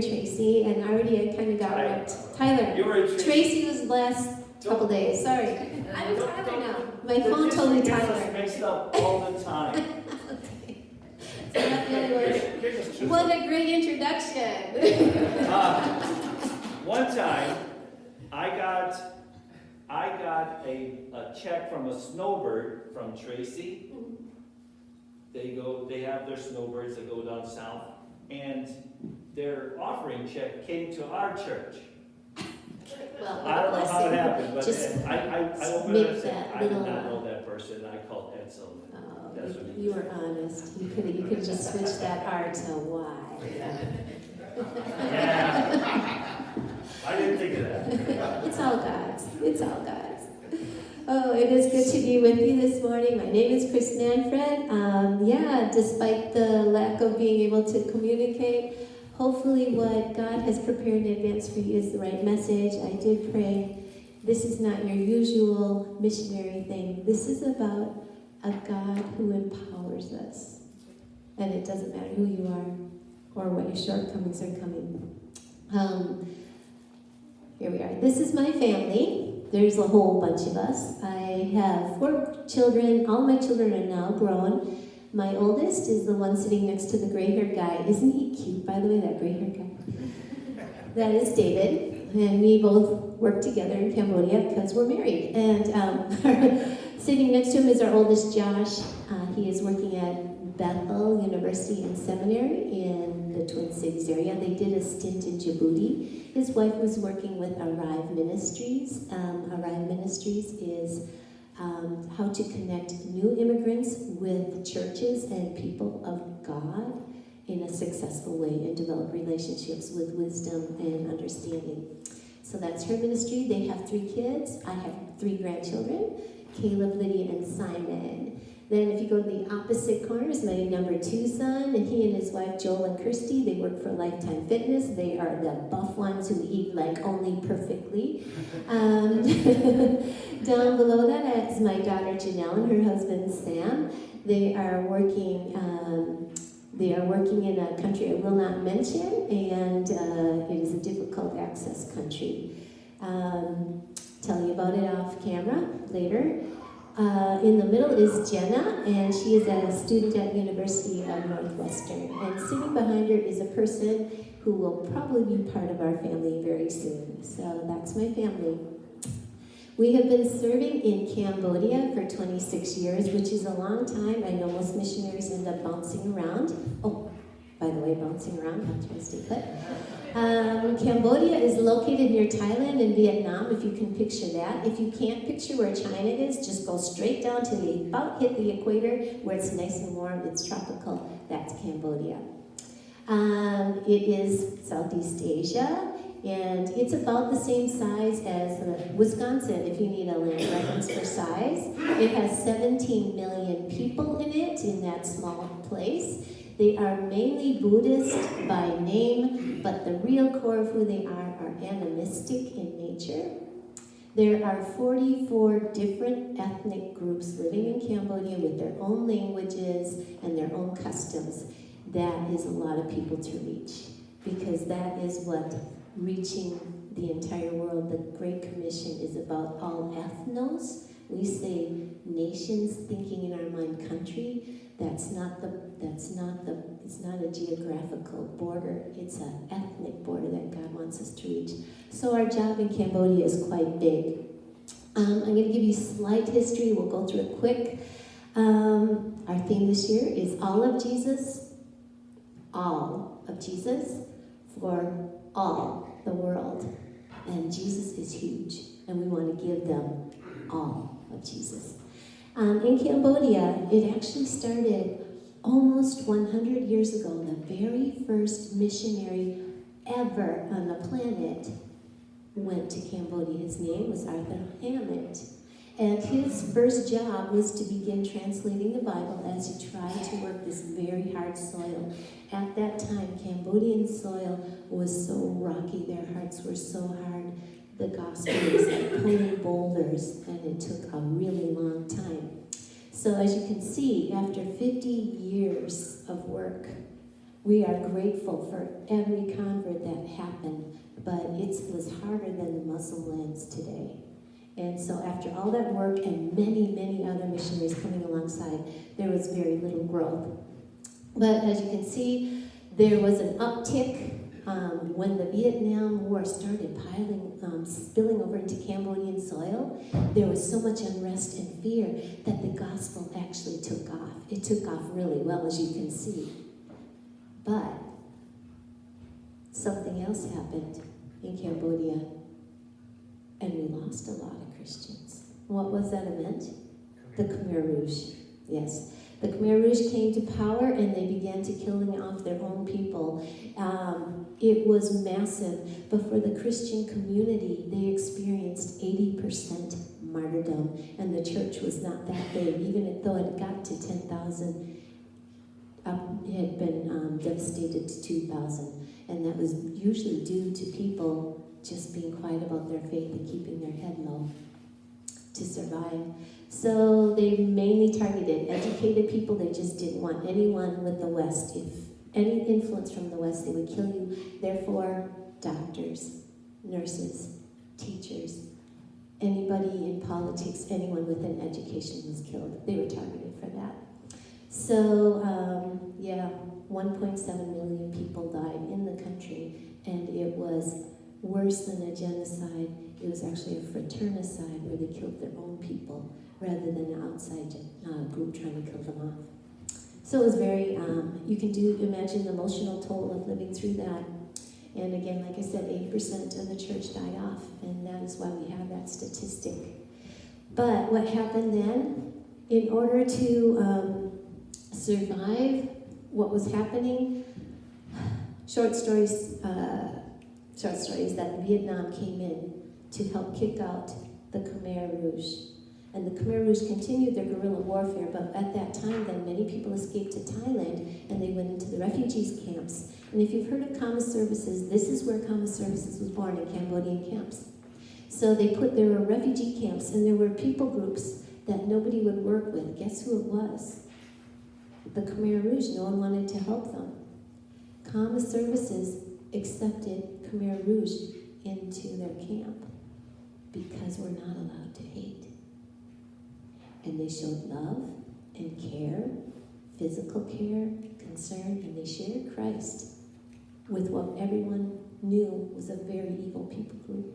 Tracy, and already I kind of got ripped. Tyler. You were in Tracy. Tracy was the last couple days. Sorry. I'm Tyler now. My phone told me Tyler. Mixed up all the time. Okay. So that really works. What a great introduction. One time, I got a check from a snowbird from Tracy. They have their snowbirds that go down south, and their offering check came to our church. Well, I don't know how it happened, but just I opened it and said, that I did little, not know that person, and I called Ed Sullivan. That's what he you were honest. You could have just switched that R to Y. Yeah. I didn't think of that. It's all God's. It's all God's. Oh, it is good to be with you this morning. My name is Chris Manfred. Despite the lack of being able to communicate, hopefully what God has prepared in advance for you is the right message. I did pray. This is not your usual missionary thing. This is about a God who empowers us. And it doesn't matter who you are or what your shortcomings are coming. Here we are. This is my family. There's a whole bunch of us. I have 4 children. All my children are now grown. My oldest is the one sitting next to the gray-haired guy. Isn't he cute, by the way, that gray-haired guy? That is David. And we both work together in Cambodia because we're married. And sitting next to him is our oldest, Josh. He is working at Bethel University and Seminary in the Twin Cities area. They did a stint in Djibouti. His wife was working with Arrive Ministries. Arrive Ministries is how to connect new immigrants with churches and people of God in a successful way and develop relationships with wisdom and understanding. So that's her ministry. They have 3 kids. I have 3 grandchildren, Caleb, Lydia, and Simon. Then if you go to the opposite corner is my number 2 son, and he and his wife Joel and Kirsty, they work for Lifetime Fitness. They are the buff ones who eat like only perfectly. Down below that is my daughter Janelle and her husband Sam. They are working in a country I will not mention, and it is a difficult access country. Tell you about it off camera later. In the middle is Jenna, and she is a student at University of Northwestern. And sitting behind her is a person who will probably be part of our family very soon. So that's my family. We have been serving in Cambodia for 26 years, which is a long time. I know most missionaries end up bouncing around. Oh, by the way, bouncing around, not trying to stay put. Cambodia is located near Thailand and Vietnam, if you can picture that. If you can't picture where China is, just go straight down till you about hit the equator, where it's nice and warm, it's tropical. That's Cambodia. It is Southeast Asia, and it's about the same size as Wisconsin, if you need a land reference for size. It has 17 million people in it, in that small place. They are mainly Buddhist by name, but the real core of who they are animistic in nature. There are 44 different ethnic groups living in Cambodia with their own languages and their own customs. That is a lot of people to reach, because that is what reaching the entire world, the Great Commission, is about. All ethnos. We say nations, thinking in our mind country. It's not a geographical border, it's an ethnic border that God wants us to reach. So our job in Cambodia is quite big. I'm going to give you slight history, we'll go through it quick. Our theme this year is all of Jesus for all the world. And Jesus is huge, and we want to give them all of Jesus. In Cambodia, it actually started almost 100 years ago. The very first missionary ever on the planet went to Cambodia. His name was Arthur Hammond. And his first job was to begin translating the Bible as he tried to work this very hard soil. At that time, Cambodian soil was so rocky, their hearts were so hard. The gospel was like pulling boulders, and it took a really long time. So as you can see, after 50 years of work, We are grateful for every convert that happened, but it was harder than the Muslim lands today. And so after all that work and many, many other missionaries coming alongside, there was very little growth. But as you can see, there was an uptick when the Vietnam War started spilling over into Cambodian soil. There was so much unrest and fear that the gospel actually took off. It took off really well, as you can see. But something else happened in Cambodia, and we lost a lot of Christians. What was that event? The Khmer Rouge. Yes. The Khmer Rouge came to power, and they began to killing off their own people. It was massive, but for the Christian community, they experienced 80% martyrdom, and the church was not that big. Even though it got to 10,000, it had been devastated to 2,000, and that was usually due to people just being quiet about their faith and keeping their head low to survive. So they mainly targeted educated people. They just didn't want anyone with the West. If any influence from the West, they would kill you. Therefore, doctors, nurses, teachers, anybody in politics, anyone with an education was killed. They were targeted for that. So, 1.7 million people died in the country, and it was worse than a genocide. It was actually a fratricide where they killed their own people rather than an outside group trying to kill them off. So it was very, you can imagine the emotional toll of living through that. And again, like I said, 80% of the church died off, and that is why we have that statistic. But what happened then, in order to survive what was happening, short stories that Vietnam came in to help kick out the Khmer Rouge. And the Khmer Rouge continued their guerrilla warfare, but at that time then many people escaped to Thailand and they went into the refugees camps. And if you've heard of Kama Services, this is where Kama Services was born, in Cambodian camps. So there were refugee camps, and there were people groups that nobody would work with. Guess who it was? The Khmer Rouge. No one wanted to help them. Kama Services accepted Khmer Rouge into their camp because we're not allowed to hate. And they showed love and care, physical care, concern, and they shared Christ with what everyone knew was a very evil people group.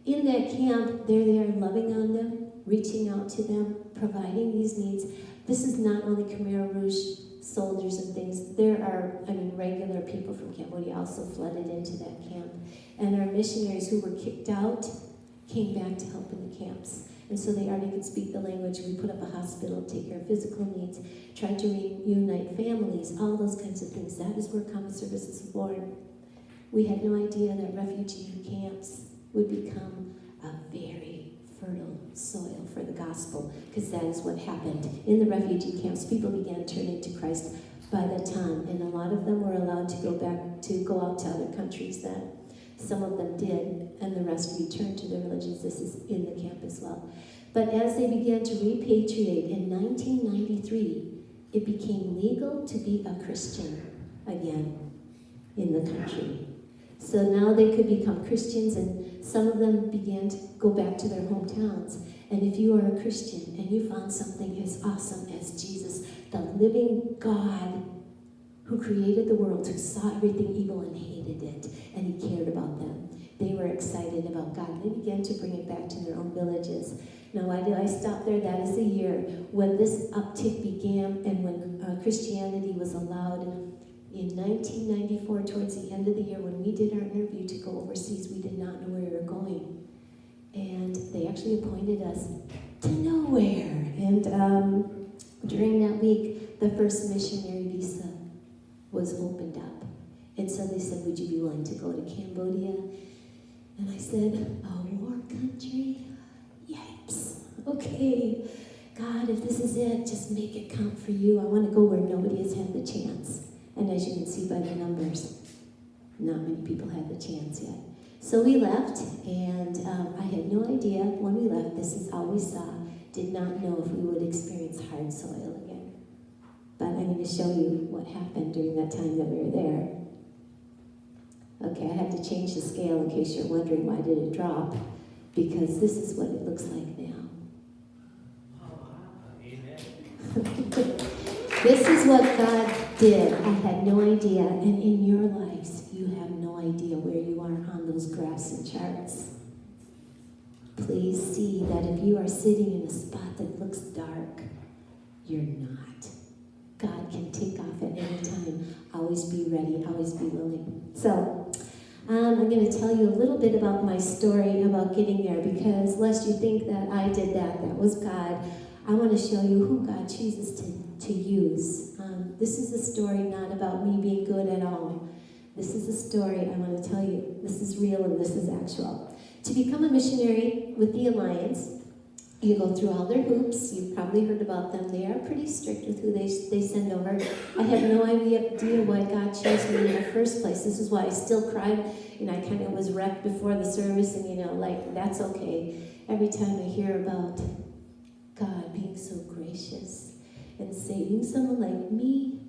In that camp, there they are loving on them, reaching out to them, providing these needs. This is not only Khmer Rouge soldiers and things. There are, regular people from Cambodia also flooded into that camp. And our missionaries who were kicked out came back to help in the camps. And so they already could speak the language. We put up a hospital, take care of physical needs, tried to reunite families, all those kinds of things. That is where Common Services was born. We had no idea that refugee camps would become a very fertile soil for the gospel, because that is what happened. In the refugee camps, people began turning to Christ by the ton, and a lot of them were allowed to go out to other countries then. Some of them did, and the rest returned to their religions. This is in the camp as well. But as they began to repatriate in 1993, it became legal to be a Christian again in the country. So now they could become Christians, and some of them began to go back to their hometowns. And if you are a Christian and you found something as awesome as Jesus, the living God who created the world, who saw everything evil and hated it, and he cared about them, they were excited about God. They began to bring it back to their own villages. Now, why did I stop there? That is the year when this uptick began and when Christianity was allowed. In 1994, towards the end of the year, when we did our interview to go overseas, we did not know where we were going. And they actually appointed us to nowhere. And during that week, the first missionary visa was opened up. And so they said, would you be willing to go to Cambodia? And I said, a war country? Yipes. Okay. God, if this is it, just make it count for you. I want to go where nobody has had the chance. And as you can see by the numbers, not many people had the chance yet. So we left, and I had no idea when we left, this is all we saw, did not know if we would experience hard soil again. But I'm going to show you what happened during that time that we were there. Okay, I had to change the scale in case you're wondering why did it drop, because this is what it looks like now. This is what God did. I had no idea, and in your lives, you have no idea where you are on those graphs and charts. Please see that if you are sitting in a spot that looks dark, you're not. God can take off at any time. Always be ready, always be willing. So, I'm going to tell you a little bit about my story about getting there, because lest you think that I did that was God. I want to show you who God chooses to use. This is a story not about me being good at all. This is a story I want to tell you. This is real and this is actual. To become a missionary with the Alliance, you go through all their hoops. You've probably heard about them. They are pretty strict with who they send over. I have no idea why God chose me in the first place. This is why I still cried. I kind of was wrecked before the service, and that's okay. Every time I hear about God being so gracious and saving someone like me,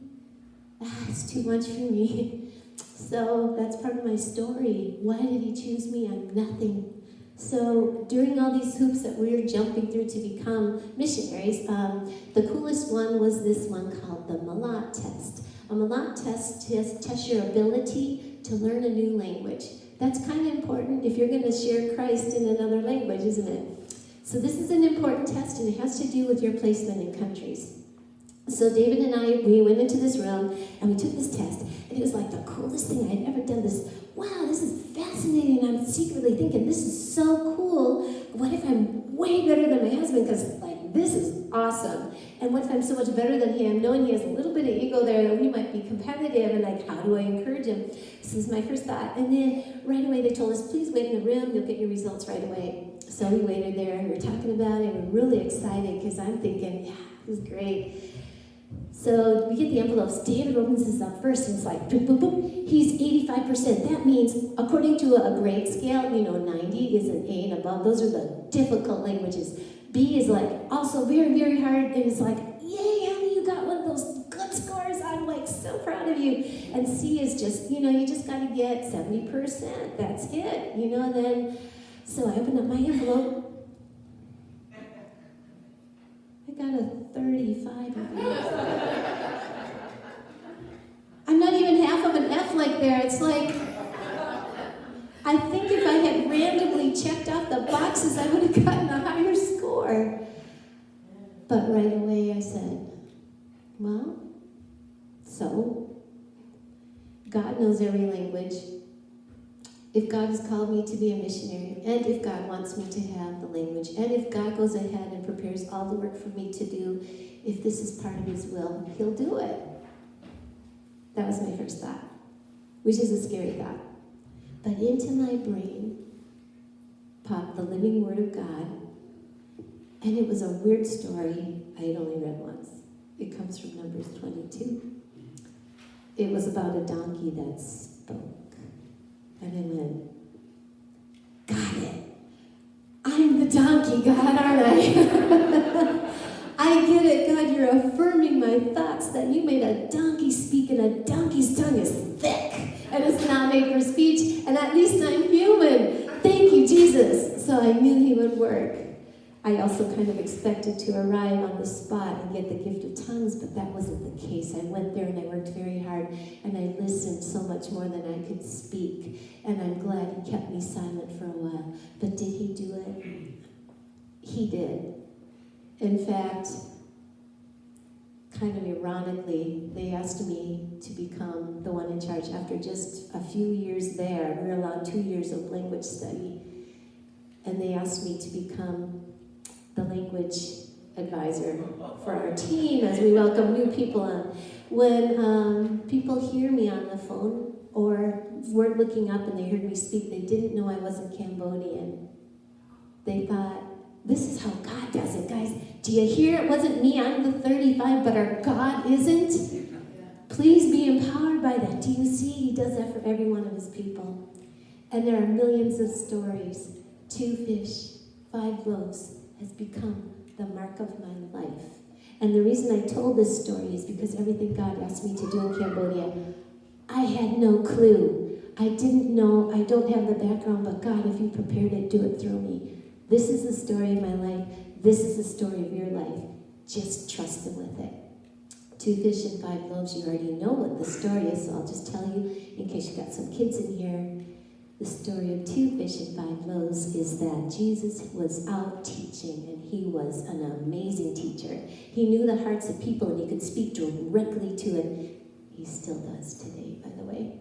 it's too much for me. So that's part of my story. Why did he choose me? I'm nothing. So during all these hoops that we were jumping through to become missionaries, the coolest one was this one called the Malat test. A Malat test tests your ability to learn a new language. That's kind of important if you're going to share Christ in another language, isn't it? So this is an important test, and it has to do with your placement in countries. So David and I, we went into this room, and we took this test, and it was like the coolest thing I had ever done. Wow, this is fascinating. I'm secretly thinking, this is so cool. What if I'm way better than my husband? Because, this is awesome. And what if I'm so much better than him, knowing he has a little bit of ego there, that we might be competitive, and how do I encourage him? This is my first thought. And then right away they told us, please wait in the room, you'll get your results right away. So we waited there, and we were talking about it, and we're really excited, because I'm thinking, yeah, this is great. So we get the envelopes. David opens this up first, and it's like, boop, boop, boop. He's 85%. That means, according to a grade scale, 90 is an A and above. Those are the difficult languages. B is also very, very hard. And it's yay, honey, you got one of those good scores. I'm so proud of you. And C is just, you just got to get 70%. That's it. Then, so I opened up my envelope. I got a 35. I'm not even half of an F there. It's I think if I had randomly checked off the boxes, I would have gotten a higher score. But right away I said, well, so God knows every language. If God has called me to be a missionary, and if God wants me to have the language, and if God goes ahead and prepares all the work for me to do, if this is part of his will, he'll do it. That was my first thought, which is a scary thought. But into my brain popped the living word of God, and it was a weird story I had only read once. It comes from Numbers 22. It was about a donkey that spoke. And I went, got it. I'm the donkey, God, aren't I? I get it, God, you're affirming my thoughts that you made a donkey speak, and a donkey's tongue is thick, and it's not made for speech, and at least I'm human. Thank you, Jesus. So I knew he would work. I also kind of expected to arrive on the spot and get the gift of tongues, but that wasn't the case. I went there and I worked very hard, and I listened so much more than I could speak, and I'm glad he kept me silent for a while. But did he do it? He did. In fact, kind of ironically, they asked me to become the one in charge. After just a few years there, we were allowed 2 years of language study, and they asked me to become the language advisor for our team as we welcome new people on. When people hear me on the phone or were looking up and they heard me speak, they didn't know I wasn't Cambodian. They thought, this is how God does it, guys. Do you hear? It wasn't me, I'm the 35, but our God isn't. Please be empowered by that. Do you see? He does that for every one of his people. And there are millions of stories. 2 fish, 5 loaves has become the mark of my life. And the reason I told this story is because everything God asked me to do in Cambodia, I had no clue. I didn't know, I don't have the background, but God, if you prepared it, do it through me. This is the story of my life. This is the story of your life. Just trust Him with it. 2 fish and 5 loaves, you already know what the story is, so I'll just tell you, in case you got some kids in here. The story of 2 fish and 5 loaves is that Jesus was out teaching, and He was an amazing teacher. He knew the hearts of people, and He could speak directly to it. He still does today, by the way.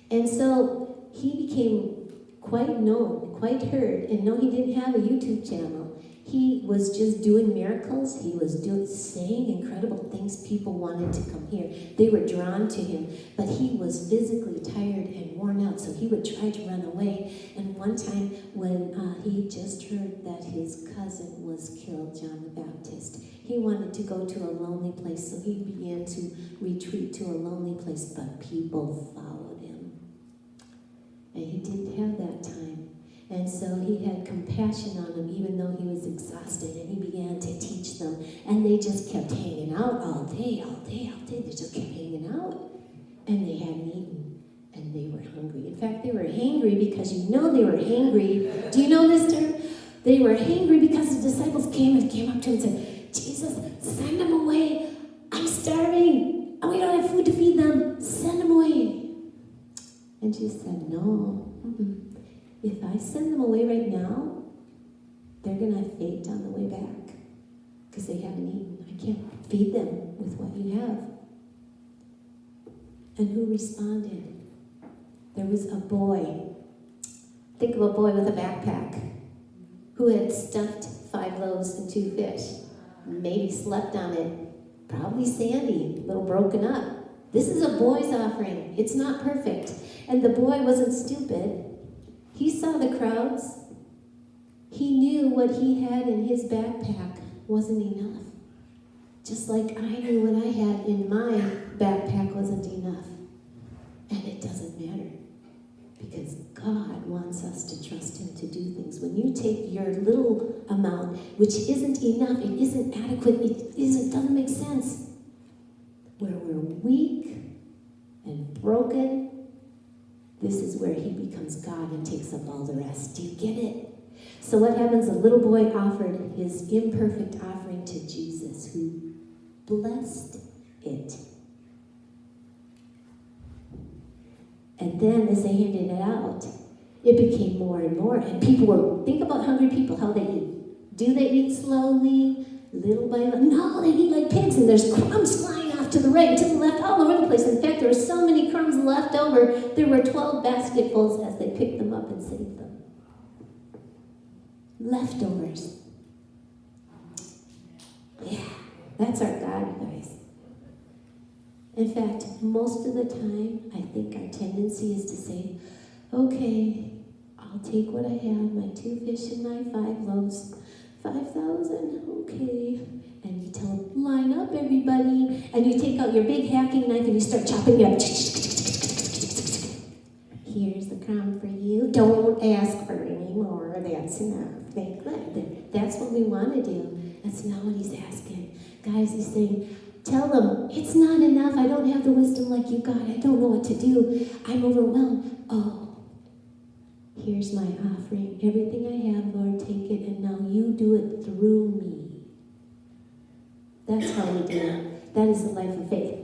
And so He became quite known, quite heard, and no, He didn't have a YouTube channel. He was just doing miracles. He was saying incredible things. People wanted to come here. They were drawn to Him, but He was physically tired and worn out, so He would try to run away. And one time when he just heard that his cousin was killed, John the Baptist, he wanted to go to a lonely place, so he began to retreat to a lonely place, but people followed him. And he didn't have that time. And so He had compassion on them, even though he was exhausted, and He began to teach them. And they just kept hanging out all day, all day, all day. They just kept hanging out. And they hadn't eaten, and they were hungry. In fact, they were hangry because you know they were hangry. Do you know this term? They were hangry because the disciples came up to Him and said, Jesus, send them away. I'm starving. And we don't have food to feed them. Send them away. And Jesus said, no. If I send them away right now, they're going to faint on the way back because they haven't eaten. I can't feed them with what you have. And who responded? There was a boy. Think of a boy with a backpack who had stuffed 5 loaves and 2 fish. Maybe slept on it. Probably sandy, a little broken up. This is a boy's offering. It's not perfect. And the boy wasn't stupid. He saw the crowds. He knew what he had in his backpack wasn't enough. Just like I knew what I had in my backpack wasn't enough. And it doesn't matter. Because God wants us to trust Him to do things. When you take your little amount, which isn't enough, it isn't adequate, doesn't make sense. Where we're weak and broken, this is where He becomes God and takes up all the rest. Do you get it? So what happens? A little boy offered his imperfect offering to Jesus, who blessed it. And then as they handed it out, it became more and more. And people were, think about hungry people, how they eat. Do they eat slowly, little by little? No, they eat like pigs, and there's crumbs flying off to the right, to the left, all over the place. In fact, there were so many crumbs left over, there were 12 basketfuls as they picked them up and saved them. Leftovers. Yeah, that's our God, guys. In fact, most of the time, I think our tendency is to say, okay, I'll take what I have, my 2 fish and my 5 loaves, 5,000, okay. And you tell them, line up, everybody. And you take out your big hacking knife and you start chopping it up. Here's the crown for you. Don't ask for any more. That's enough. That's what we want to do. That's not what He's asking. Guys, He's saying, tell them, it's not enough. I don't have the wisdom like you got. I don't know what to do. I'm overwhelmed. Oh, here's my offering. Everything I have, Lord, take it, and now you do it through me. That's how we do it. That is the life of faith.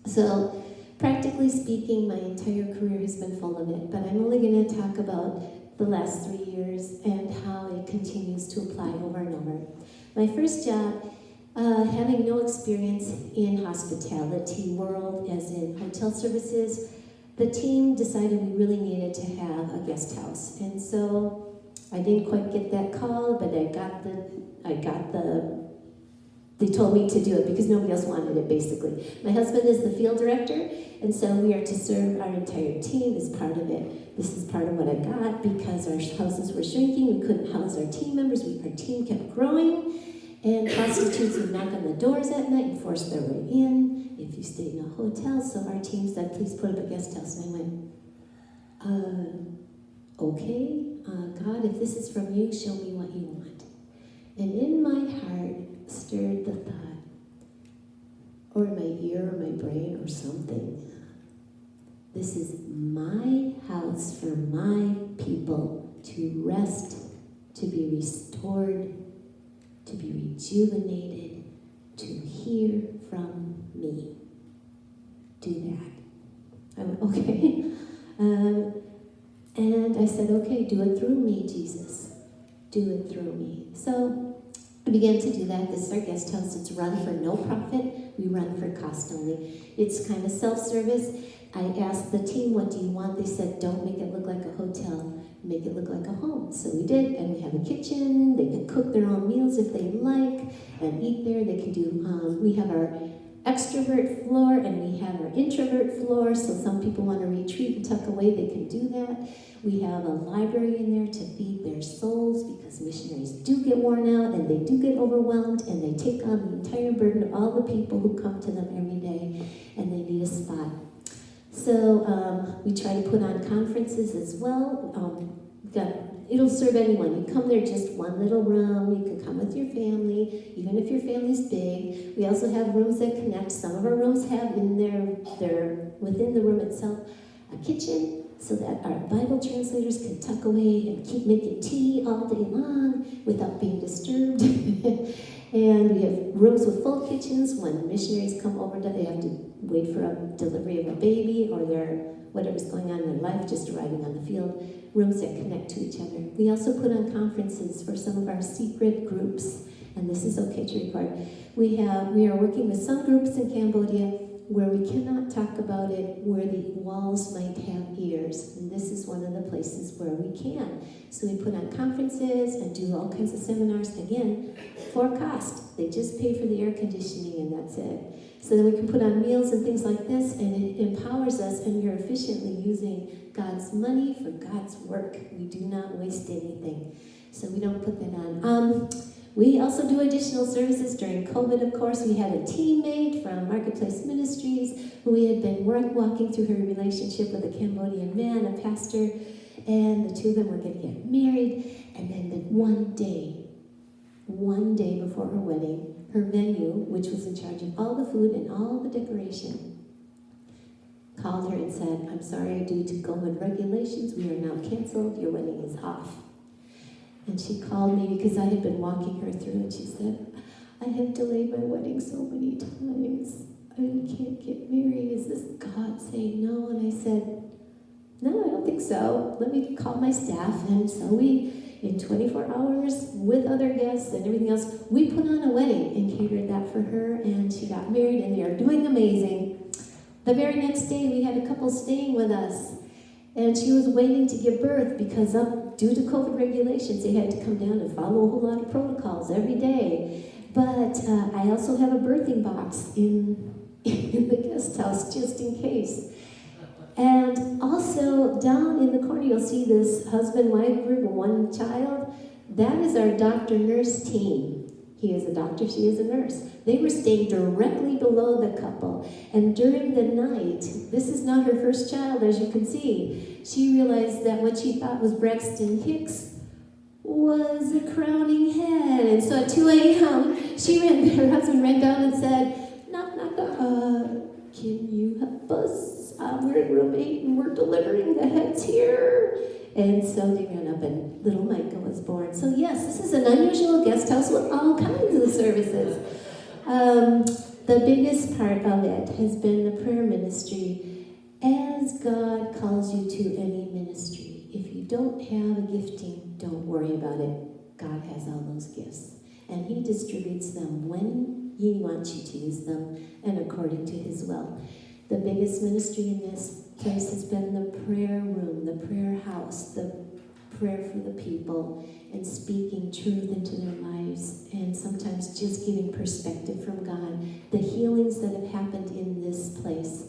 So, practically speaking, my entire career has been full of it, but I'm only going to talk about the last 3 years and how it continues to apply over and over. My first job, having no experience in hospitality world, as in hotel services, the team decided we really needed to have a guest house. And so I didn't quite get that call, but they told me to do it because nobody else wanted it, basically. My husband is the field director, and so we are to serve our entire team as part of it. This is part of what I got because our houses were shrinking. We couldn't house our team members. Our team kept growing, and prostitutes would knock on the doors at night and force their way in if you stayed in a hotel. So our team said, please put up a guest house. And I went, okay, God, if this is from you, show me what you want. And in my heart stirred the thought, or something. This is my house for my people to rest, to be restored, to be rejuvenated, to hear from me. Do that. I went, okay. And I said, okay, do it through me, Jesus. Do it through me. So I began to do that. This is our guest house. It's run for no profit. We run for cost only. It's kind of self-service. I asked the team, what do you want? They said, don't make it look like a hotel. Make it look like a home. So we did, and we have a kitchen. They can cook their own meals if they like and eat there. They can do, we have our extrovert floor and we have our introvert floor, so some people want to retreat and tuck away, they can do that. We have a library in there to feed their souls, because missionaries do get worn out and they do get overwhelmed, and they take on the entire burden of all the people who come to them every day, and they need a spot. So we try to put on conferences as well. It'll serve anyone. You come there, just one little room. You can come with your family, even if your family's big. We also have rooms that connect. Some of our rooms have in there, within the room itself, a kitchen, so that our Bible translators can tuck away and keep making tea all day long without being disturbed. And we have rooms with full kitchens. When missionaries come over, they have to wait for a delivery of a baby or whatever's going on in their life, just arriving on the field. Rooms that connect to each other. We also put on conferences for some of our secret groups, and this is okay to record. We are working with some groups in Cambodia where we cannot talk about it, where the walls might have ears, and this is one of the places where we can. So we put on conferences and do all kinds of seminars, again, for cost. They just pay for the air conditioning and that's it. So then we can put on meals and things like this, and it empowers us, and we're efficiently using God's money for God's work. We do not waste anything. So we don't put that on. We also do additional services during COVID, of course. We had a teammate from Marketplace Ministries who we had been walking through her relationship with a Cambodian man, a pastor, and the two of them were going to get married. And then one day before her wedding, her venue, which was in charge of all the food and all the decoration, called her and said, I'm sorry, due to COVID regulations, we are now canceled. Your wedding is off. And she called me because I had been walking her through, and she said, I have delayed my wedding so many times. I can't get married. Is this God saying no? And I said, no, I don't think so. Let me call my staff. And so we, in 24 hours, with other guests and everything else, we put on a wedding and catered that for her, and she got married, and they are doing amazing. The very next day, we had a couple staying with us, and she was waiting to give birth because due to COVID regulations, they had to come down and follow a whole lot of protocols every day. But I also have a birthing box in the guest house just in case. And also down in the corner, you'll see this husband-wife group with one child. That is our doctor-nurse team. He is a doctor, she is a nurse. They were staying directly below the couple. And during the night, this is not her first child, as you can see, she realized that what she thought was Braxton Hicks was a crowning head. And so at 2 a.m., her husband ran down and said, knock, knock, can you help us? We're in room 8 and we're delivering the heads here. And so they ran up and little Micah was born. So yes, this is an unusual guest house with all kinds of services. The biggest part of it has been the prayer ministry. As God calls you to any ministry, if you don't have a gifting, don't worry about it. God has all those gifts. And He distributes them when He wants you to use them and according to His will. The biggest ministry in this place has been the prayer room, the prayer house, the prayer for the people, and speaking truth into their lives, and sometimes just giving perspective from God. The healings that have happened in this place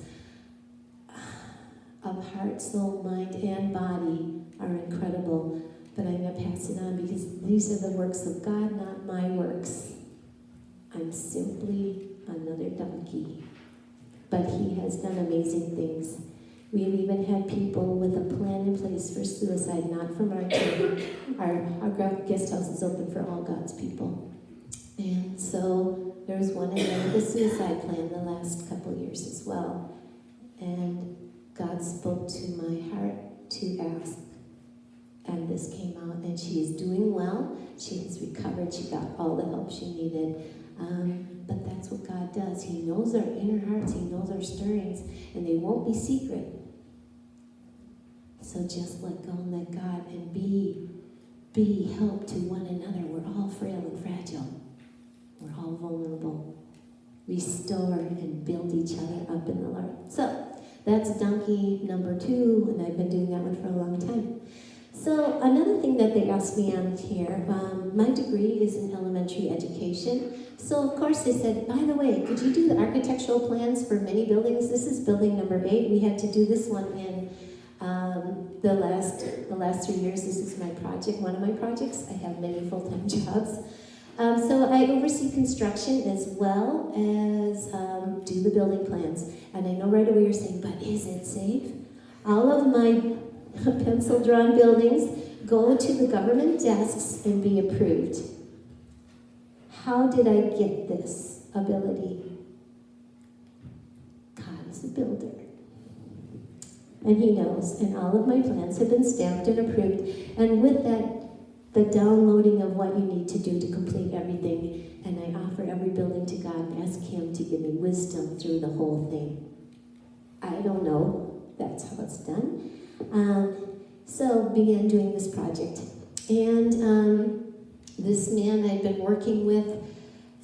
of heart, soul, mind, and body are incredible. But I'm going to pass it on because these are the works of God, not my works. I'm simply another donkey. But He has done amazing things. We've even had people with a plan in place for suicide, not from our team. Our guest house is open for all God's people. And so There was one in there with a suicide plan the last couple years as well. And God spoke to my heart to ask, and this came out, and she is doing well. She has recovered. She got all the help she needed. But that's what God does. He knows our inner hearts. He knows our stirrings, and they won't be secret. So just let go and let God, and be help to one another. We're all frail and fragile. We're all vulnerable. Restore and build each other up in the Lord. So that's donkey number 2, and I've been doing that one for a long time. So another thing that they asked me on here, my degree is in elementary education. So of course they said, by the way, could you do the architectural plans for many buildings? This is building number 8. We had to do this one in the last 3 years. This is my project, one of my projects. I have many full-time jobs. So I oversee construction as well as do the building plans. And I know right away you're saying, but is it safe? All of my pencil-drawn buildings go to the government desks and be approved. How did I get this ability? God is a builder. And He knows. And all of my plans have been stamped and approved. And with that, the downloading of what you need to do to complete everything. And I offer every building to God and ask Him to give me wisdom through the whole thing. I don't know. That's how it's done. So began doing this project. And this man I've been working with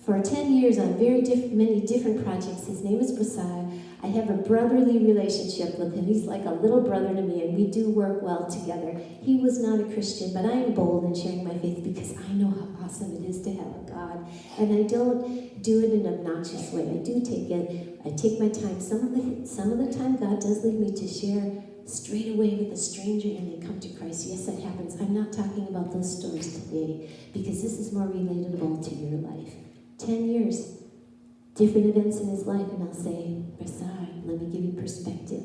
for 10 years on many different projects. His name is Prasad. I have a brotherly relationship with him. He's like a little brother to me, and we do work well together. He was not a Christian, but I am bold in sharing my faith because I know how awesome it is to have a God. And I don't do it in an obnoxious way. I do take it. I take my time. Some of the time God does lead me to share straight away with a stranger and they come to Christ. Yes, that happens. I'm not talking about those stories today because this is more relatable to your life. 10 years, different events in his life, and I'll say, Prasad, let me give you perspective.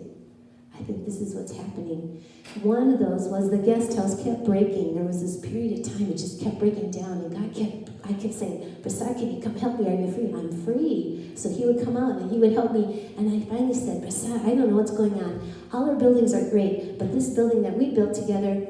I think this is what's happening. One of those was the guest house kept breaking. There was this period of time it just kept breaking down, and I kept saying, Prasad, can you come help me? Are you free? I'm free. So he would come out and he would help me, and I finally said, Prasad, I don't know what's going on. All our buildings are great, but this building that we built together,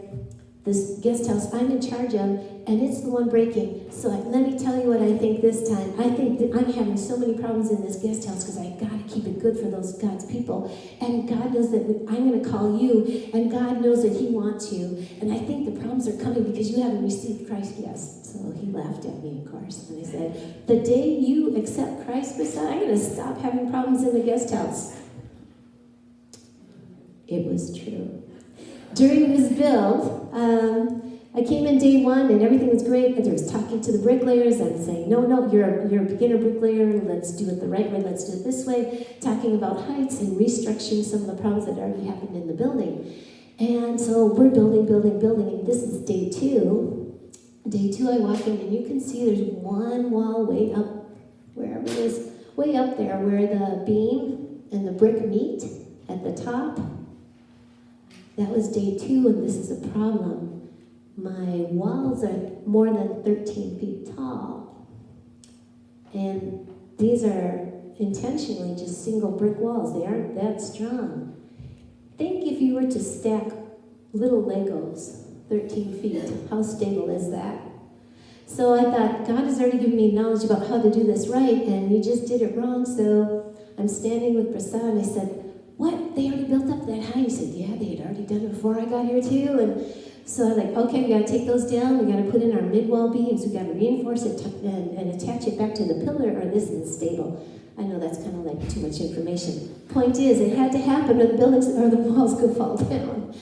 this guest house I'm in charge of, and it's the one breaking. So let me tell you what I think this time. I think that I'm having so many problems in this guest house because I've got to keep it good for those God's people. And God knows that I'm going to call you, and God knows that He wants you. And I think the problems are coming because you haven't received Christ yet. So he laughed at me, of course, and I said, the day you accept Christ, Messiah, I'm going to stop having problems in the guest house. It was true. During this build, I came in day 1 and everything was great. I was talking to the bricklayers and saying, no, you're a beginner bricklayer. Let's do it the right way. Let's do it this way. Talking about heights and restructuring some of the problems that already happened in the building. And so we're building, and this is day 2. Day 2, I walk in and you can see there's one wall way up, wherever it is, way up there where the beam and the brick meet at the top. That was day 2, and this is a problem. My walls are more than 13 feet tall. And these are intentionally just single brick walls. They aren't that strong. Think if you were to stack little Legos, 13 feet, how stable is that? So I thought, God has already given me knowledge about how to do this right, and you just did it wrong. So I'm standing with Prasad, and I said, what? They already built up that high? He said, yeah, they had already done it before I got here too. And so I was like, okay, we got to take those down. We got to put in our mid-wall beams. We got to reinforce it and attach it back to the pillar, or this isn't stable. I know that's kind of like too much information. Point is, it had to happen, or the buildings or the walls could fall down.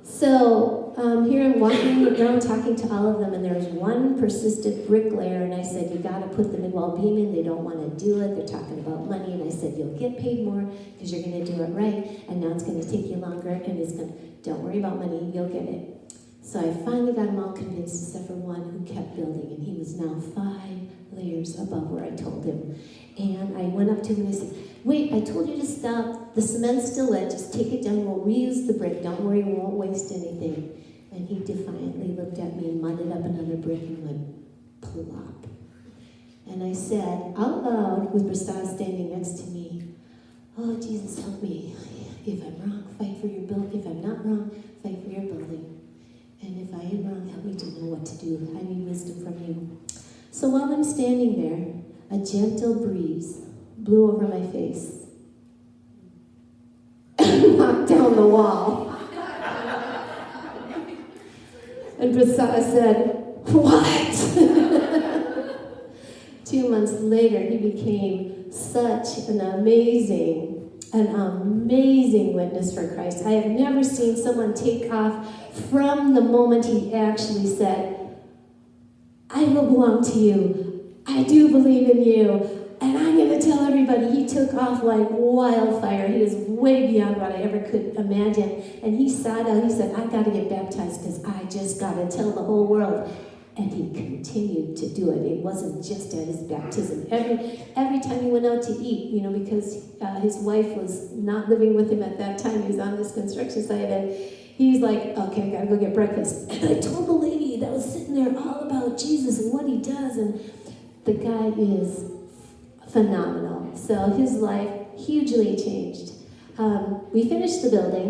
So here I'm walking around talking to all of them, and there's one persistent bricklayer, and I said, you got to put the mid-wall beam in. They don't want to do it. They're talking about money, and I said, you'll get paid more because you're going to do it right, and now it's going to take you longer, and it's going to, don't worry about money, you'll get it. So I finally got them all convinced, except for one who kept building, and he was now 5 layers above where I told him. And I went up to him and I said, wait, I told you to stop. The cement's still wet. Just take it down. We'll reuse the brick. Don't worry, we won't waste anything. And he defiantly looked at me and mudded up another brick and went plop. And I said out loud, with Prasad standing next to me, "Oh, Jesus, help me. If I'm wrong, fight for your building. If I'm not wrong, fight for your building. And if I am wrong, help me to know what to do. I need wisdom from you." So while I'm standing there, a gentle breeze blew over my face and knocked down the wall. And Prasad said, "What?" 2 months later, he became such an amazing witness for Christ. I have never seen someone take off from the moment he actually said, "I will belong to you. I do believe in you. And I'm going to tell everybody." He took off like wildfire. He was way beyond what I ever could imagine. And he sat out, he said, "I got to get baptized because I just got to tell the whole world." And he continued to do it. It wasn't just at his baptism. Every time he went out to eat, because his wife was not living with him at that time. He was on this construction site. And he's like, "Okay, I got to go get breakfast." And I told the lady that was sitting there all about Jesus and what he does. And the guy is phenomenal. So his life hugely changed. We finished the building,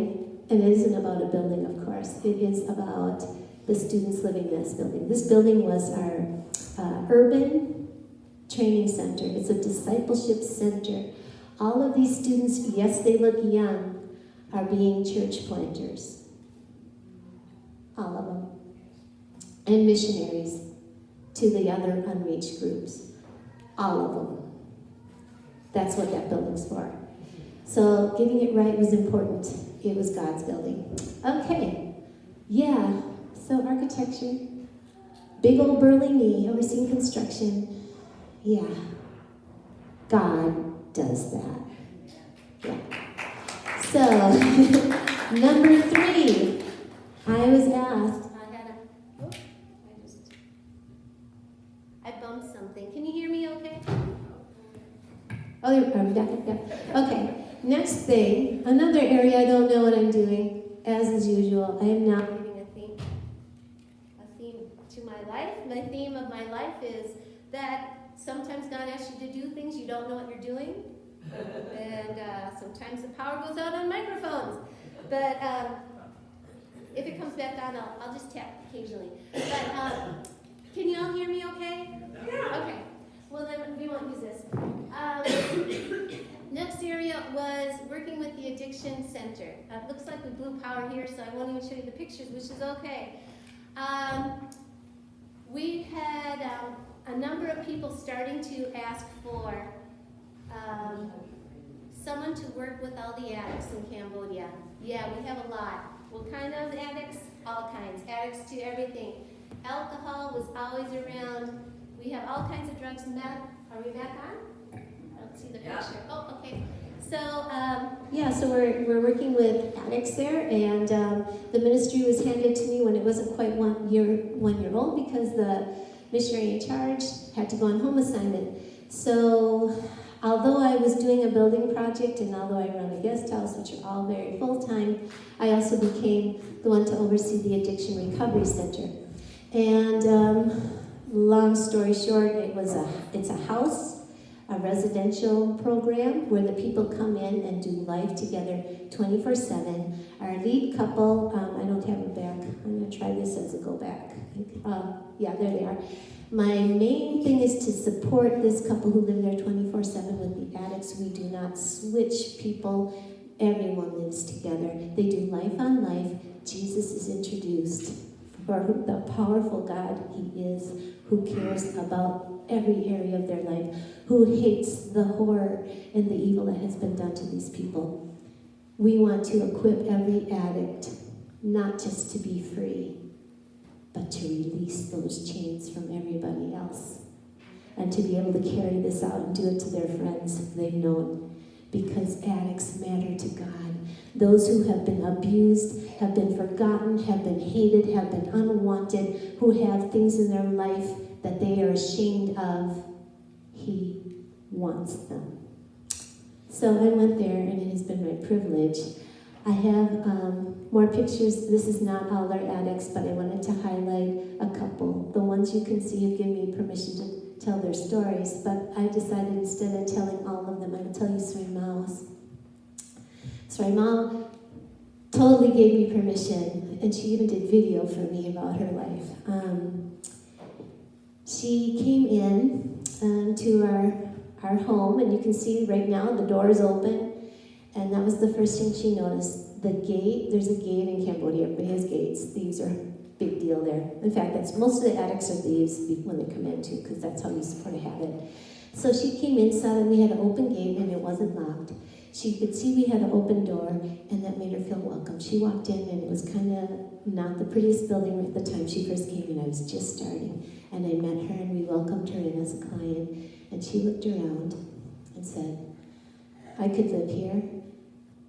and it isn't about a building, of course. It is about the students living in this building. This building was our urban training center. It's a discipleship center. All of these students, yes, they look young, are being church planters. All of them. And missionaries to the other unreached groups. All of them. That's what that building's for. So getting it right was important. It was God's building. Okay. Yeah. So architecture. Big old burly me overseeing construction. Yeah. God does that. Yeah. So, number 3. I was asked. I bumped something. Can you hear me okay? Oh, I'm back. Okay, next thing, another area I don't know what I'm doing, as is usual. I am now giving a theme to my life. My theme of my life is that sometimes God asks you to do things you don't know what you're doing. And sometimes the power goes out on microphones. But if it comes back on, I'll just tap occasionally. But can you all hear me okay? Yeah. Okay. Well, then we won't use this. Next area was working with the Addiction Center. It looks like we blew power here, so I won't even show you the pictures, which is okay. We had a number of people starting to ask for someone to work with all the addicts in Cambodia. Yeah, we have a lot. What kind of addicts? All kinds. Addicts to everything. Alcohol was always around. We have all kinds of drugs. Meth. Are we back on? I don't see the picture. Oh, okay. So, so we're working with addicts there, and the ministry was handed to me when it wasn't quite 1 year old because the missionary in charge had to go on home assignment. So, although I was doing a building project and although I run a guest house, which are all very full-time, I also became the one to oversee the Addiction Recovery Center. And long story short, it's a house, a residential program where the people come in and do life together 24/7. Our lead couple, I don't have it back. I'm going to try this as a go back. Yeah, there they are. My main thing is to support this couple who live there 24/7 with the addicts. We do not switch people. Everyone lives together. They do life on life. Jesus is introduced for the powerful God He is, who cares about every area of their life, who hates the horror and the evil that has been done to these people. We want to equip every addict, not just to be free, but to release those chains from everybody else, and to be able to carry this out and do it to their friends they've known, because addicts matter to God. Those who have been abused, have been forgotten, have been hated, have been unwanted, who have things in their life that they are ashamed of, He wants them. So I went there, and it has been my privilege. I have more pictures. This is not all our addicts, but I wanted to highlight a couple. The ones you can see have given me permission tell their stories, but I decided instead of telling all of them, I would tell you Srimao's. Srimao totally gave me permission, and she even did video for me about her life. She came in to our home, and you can see right now the door is open, and that was the first thing she noticed. The gate, there's a gate in Cambodia, everybody has gates. Thieves are a big deal there. In fact, most of the addicts are thieves when they come in too, because that's how you sort of have it. So she came inside, and we had an open gate, and it wasn't locked. She could see we had an open door, and that made her feel welcome. She walked in, and it was kind of not the prettiest building at the time she first came in. I was just starting, and I met her, and we welcomed her in as a client, and she looked around and said, I could live here,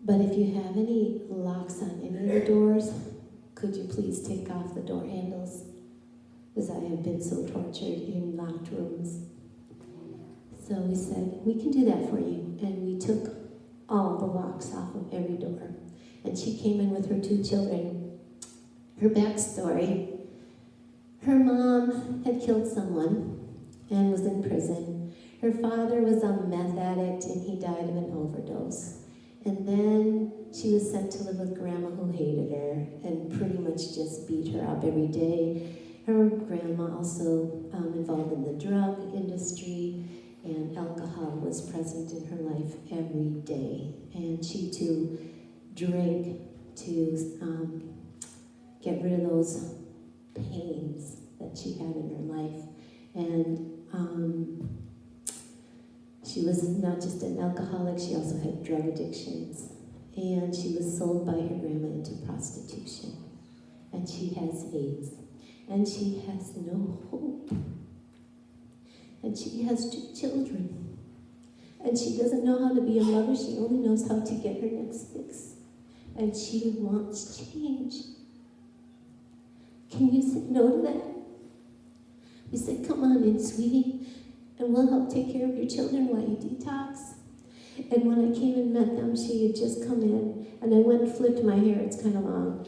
but if you have any locks on any of the doors, could you please take off the door handles? Because I have been so tortured in locked rooms. So we said, we can do that for you, and we took all the locks off of every door. And she came in with her 2 children. Her backstory, her mom had killed someone and was in prison. Her father was a meth addict, and he died of an overdose. And then she was sent to live with grandma, who hated her and pretty much just beat her up every day. Her grandma also involved in the drug industry, and alcohol was present in her life every day. And she too drank to get rid of those pains that she had in her life. And she was not just an alcoholic, she also had drug addictions. And she was sold by her grandma into prostitution. And she has AIDS. And she has no hope. And she has 2 children. And she doesn't know how to be a mother, she only knows how to get her next fix. And she wants change. Can you say no to that? We said, come on in, sweetie, and we'll help take care of your children while you detox. And when I came and met them, she had just come in, and I went and flipped my hair, it's kind of long.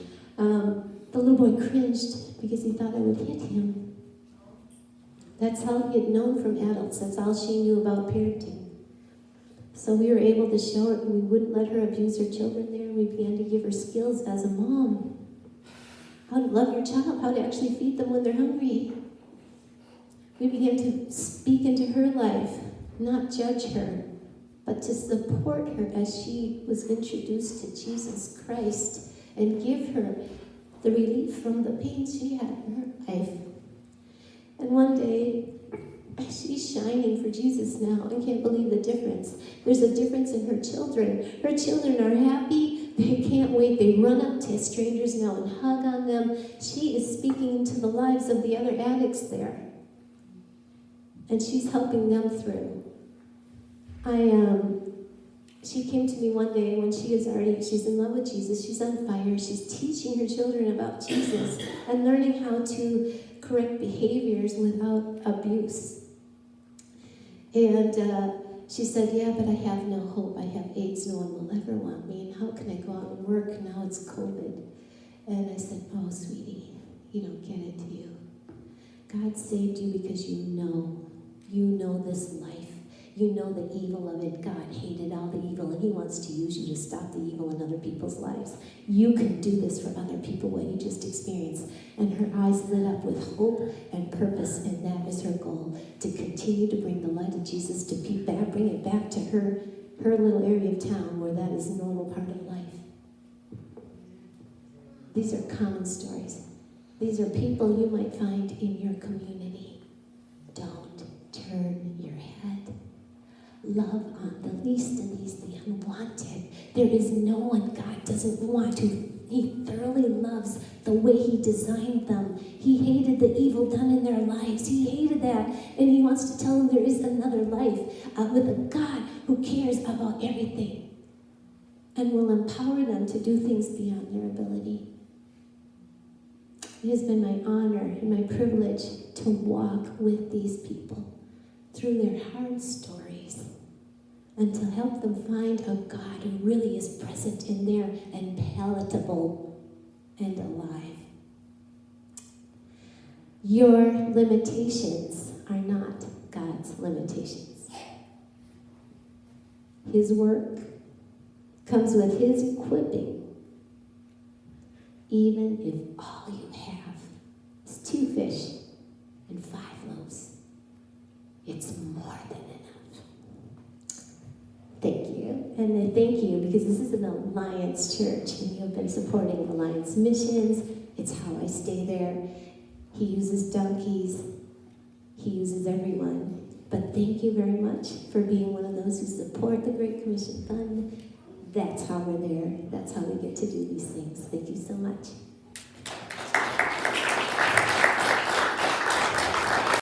The little boy cringed because he thought I would hit him. That's how he had known from adults. That's all she knew about parenting. So we were able to show her, we wouldn't let her abuse her children there. We began to give her skills as a mom. How to love your child, how to actually feed them when they're hungry. We began to speak into her life, not judge her, but to support her as she was introduced to Jesus Christ and give her the relief from the pain she had in her life. And one day, she's shining for Jesus now and can't believe the difference. There's a difference in her children. Her children are happy. They can't wait. They run up to strangers now and hug on them. She is speaking into the lives of the other addicts there. And she's helping them through. She came to me one day when she's in love with Jesus. She's on fire. She's teaching her children about Jesus and learning how to correct behaviors without abuse. And she said, yeah, but I have no hope. I have AIDS. No one will ever want me. And how can I go out and work? Now it's COVID. And I said, oh, sweetie, you don't get it, do you? God saved you because you know this life. You know the evil of it. God hated all the evil, and he wants to use you to stop the evil in other people's lives. You can do this for other people, what you just experienced. And her eyes lit up with hope and purpose, and that is her goal, to continue to bring the light of Jesus to people, bring it back to her little area of town where that is a normal part of life. These are common stories. These are people you might find in your community. Don't turn your head. Love on the least of these, the unwanted. There is no one God doesn't want to. He thoroughly loves the way he designed them. He hated the evil done in their lives. He hated that. And he wants to tell them there is another life with a God who cares about everything and will empower them to do things beyond their ability. It has been my honor and my privilege to walk with these people through their hard stories and to help them find a God who really is present in there and palatable and alive. Your limitations are not God's limitations. His work comes with his equipping, even if all you have is 2 fish and 5 loaves. It's more than enough. Thank you. And I thank you because this is an Alliance church and you have been supporting Alliance missions. It's how I stay there. He uses donkeys. He uses everyone. But thank you very much for being one of those who support the Great Commission Fund. That's how we're there. That's how we get to do these things. Thank you so much.